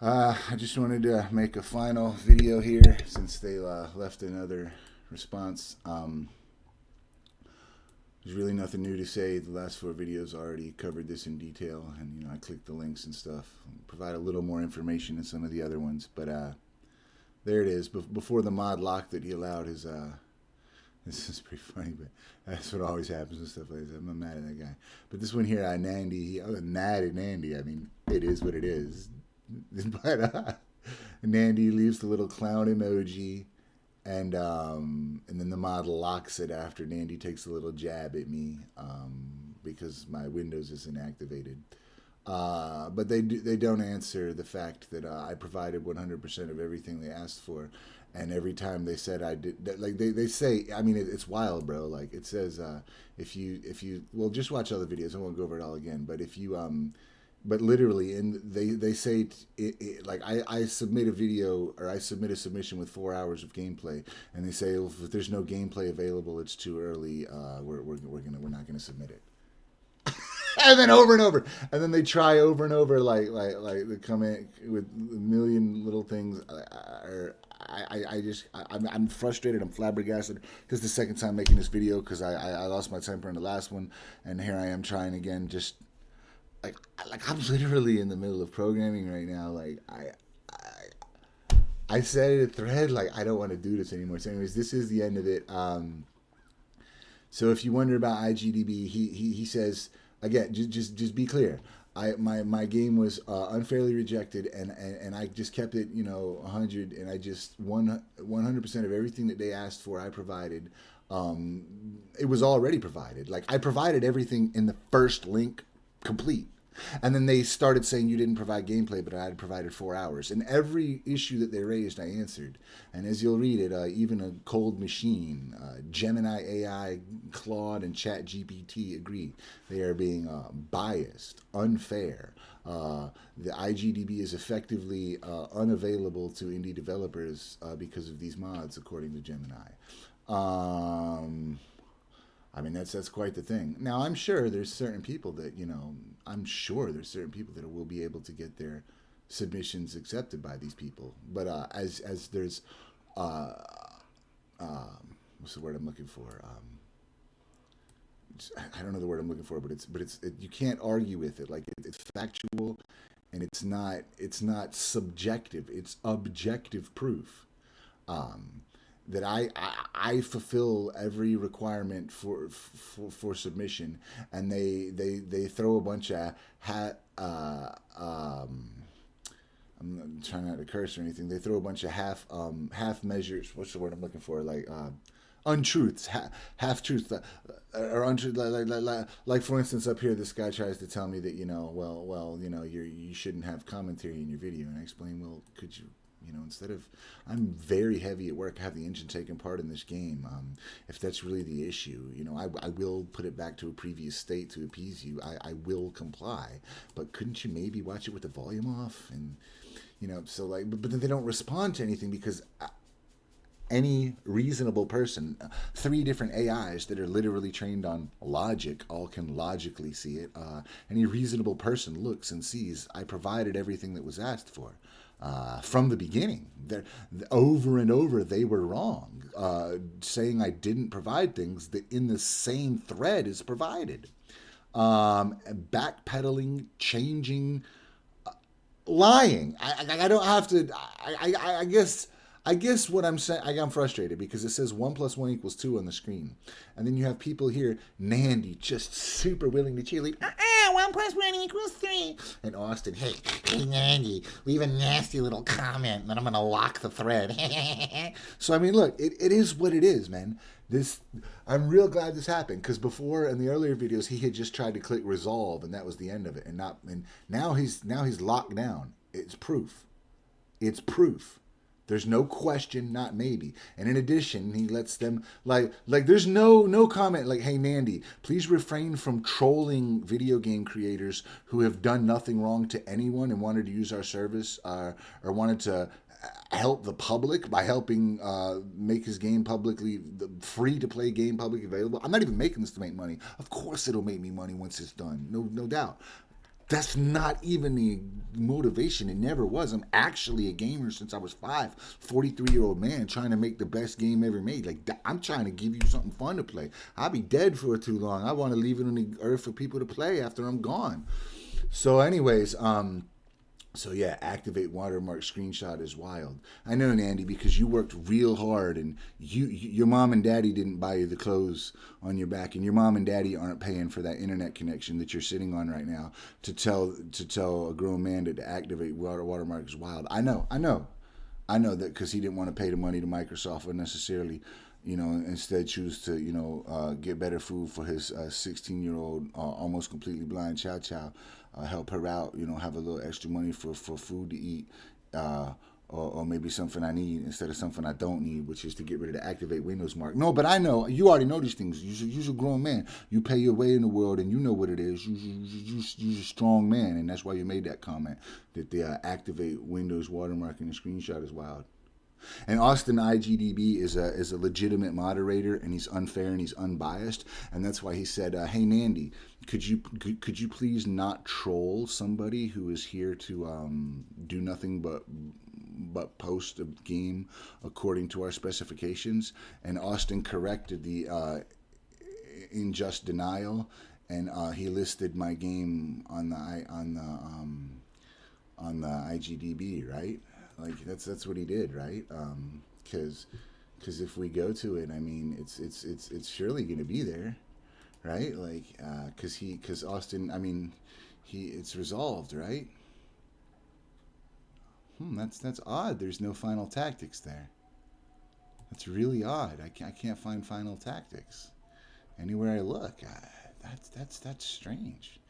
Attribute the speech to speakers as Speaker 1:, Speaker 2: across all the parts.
Speaker 1: I just wanted to make a final video here since they left another response. There's really nothing new to say. The last four videos already covered this in detail, and I clicked the links and stuff, provide a little more information than some of the other ones. But there it is. Before the mod lock that he allowed his. This is pretty funny, but that's what always happens and stuff like that. I'm not mad at that guy. But this one here, Nandy, mad at Nandy. I mean, it is what it is. But Nandy leaves the little clown emoji, and then the mod locks it after Nandy takes a little jab at me because my Windows isn't activated. But they don't answer the fact that I provided 100% of everything they asked for, and every time they said I did, like they say, I mean it's wild, bro. Like it says if you well, just watch other videos. I won't go over it all again. But if you but literally, and they say like I submit a video or I submit a submission with 4 hours of gameplay, and they say, well, if there's no gameplay available, it's too early. We're not gonna submit it. And then over and over, and then they try over and over, like they come in with a million little things. I'm frustrated. I'm flabbergasted. This is the second time making this video because I lost my temper in the last one, and here I am trying again. Just like I'm literally in the middle of programming right now. Like I said in a thread, like I don't want to do this anymore. So anyways, this is the end of it. So if you wonder about IGDB, he says again, just be clear. My game was unfairly rejected, and I just kept it 100, and I just 100% of everything that they asked for I provided. It was already provided. Like I provided everything in the first link complete. And then they started saying you didn't provide gameplay, but I had provided 4 hours. And every issue that they raised, I answered. And as you'll read it, even a cold machine, Gemini AI, Claude, and ChatGPT agree. They are being biased, unfair. The IGDB is effectively unavailable to indie developers because of these mods, according to Gemini. I mean, that's quite the thing. Now, I'm sure there's certain people that, will be able to get their submissions accepted by these people. But as there's, uh, what's the word I'm looking for? I don't know the word I'm looking for, but you can't argue with it. Like it's factual, and it's not subjective. It's objective proof. Um, that I fulfill every requirement for submission, and they throw a bunch of I'm trying not to curse or anything. They throw a bunch of half measures. What's the word I'm looking for? Like untruths, half truths, or untruth. Like for instance, up here, this guy tries to tell me that you shouldn't have commentary in your video, and I explain, well, could you? Instead of, I'm very heavy at work, I have the engine taking part in this game. If that's really the issue, I will put it back to a previous state to appease you. I will comply. But couldn't you maybe watch it with the volume off? And, so like, but then they don't respond to anything because any reasonable person, 3 different AIs that are literally trained on logic, all can logically see it. Any reasonable person looks and sees I provided everything that was asked for. From the beginning, over and over, they were wrong, saying I didn't provide things that in the same thread is provided. Backpedaling, changing, lying. I don't have to. I guess what I'm saying, I'm frustrated because it says 1 + 1 = 2 on the screen, and then you have people here, Nandy, just super willing to cheerlead. 1 + 1 = 3. And Austin, hey, Nandy, leave a nasty little comment, and then I'm gonna lock the thread. So I mean, look, it is what it is, man. I'm real glad this happened because before in the earlier videos he had just tried to click resolve and that was the end of it, and now he's locked down. It's proof. It's proof. There's no question, not maybe. And in addition, he lets them like there's no comment like, hey Nandy, please refrain from trolling video game creators who have done nothing wrong to anyone and wanted to use our service or wanted to help the public by helping make his game publicly free to play game publicly available. I'm not even making this to make money. Of course it'll make me money once it's done. No doubt. That's not even the motivation. It never was. I'm actually a gamer since I was 5. 43-year-old man trying to make the best game ever made. Like, I'm trying to give you something fun to play. I'll be dead for too long. I want to leave it on the earth for people to play after I'm gone. So anyways, so yeah, activate watermark screenshot is wild. I know, Nandy, because you worked real hard, and your mom and daddy didn't buy you the clothes on your back, and your mom and daddy aren't paying for that internet connection that you're sitting on right now to tell a grown man to activate watermark is wild. I know that, because he didn't want to pay the money to Microsoft unnecessarily. Instead choose to, get better food for his 16-year-old, almost completely blind Chow Chow, help her out, have a little extra money for food to eat, or maybe something I need instead of something I don't need, which is to get rid of the activate Windows mark. No, but I know, you already know these things. You're a grown man. You pay your way in the world, and you know what it is. You're a strong man, and that's why you made that comment, that the activate Windows watermark in the screenshot is wild. And Austin IGDB is a legitimate moderator, and he's unfair and he's unbiased, and that's why he said, "Hey Nandy, could you please not troll somebody who is here to do nothing but post a game according to our specifications?" And Austin corrected the unjust denial, and he listed my game on the IGDB, right? Like that's what he did, right? Because if we go to it, I mean, it's surely going to be there, right? Like because Austin, I mean, it's resolved, right? That's odd. There's no final tactics there. That's really odd. I can't find final tactics anywhere I look. That's strange.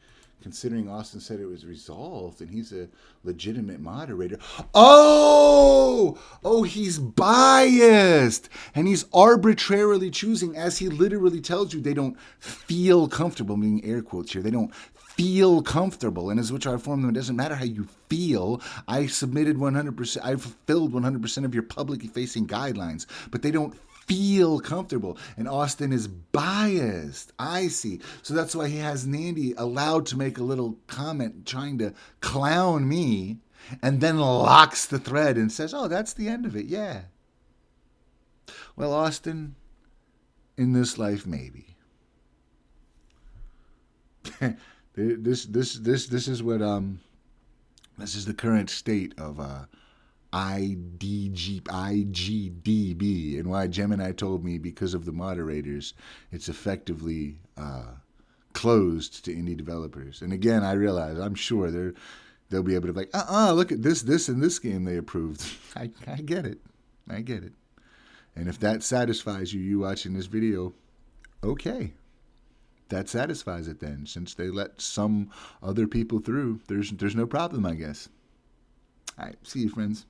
Speaker 1: Considering Austin said it was resolved and he's a legitimate moderator. Oh, he's biased. And he's arbitrarily choosing, as he literally tells you, they don't feel comfortable, meaning air quotes here. They don't feel comfortable. And as which I informed them, it doesn't matter how you feel. I submitted 100%, I fulfilled 100% of your publicly facing guidelines, but they don't feel comfortable. And Austin is biased. I see. So that's why he has Nandy allowed to make a little comment trying to clown me, and then locks the thread and says, "Oh, that's the end of it." Yeah. Well, Austin, in this life, maybe. This is what this is the current state of IGDB, and why Gemini told me, because of the moderators, it's effectively closed to indie developers. And again, I realize, I'm sure they'll be able to be like, look at this and this game they approved. I get it. And if that satisfies you watching this video, okay. That satisfies it then. Since they let some other people through, there's no problem, I guess. All right, see you, friends.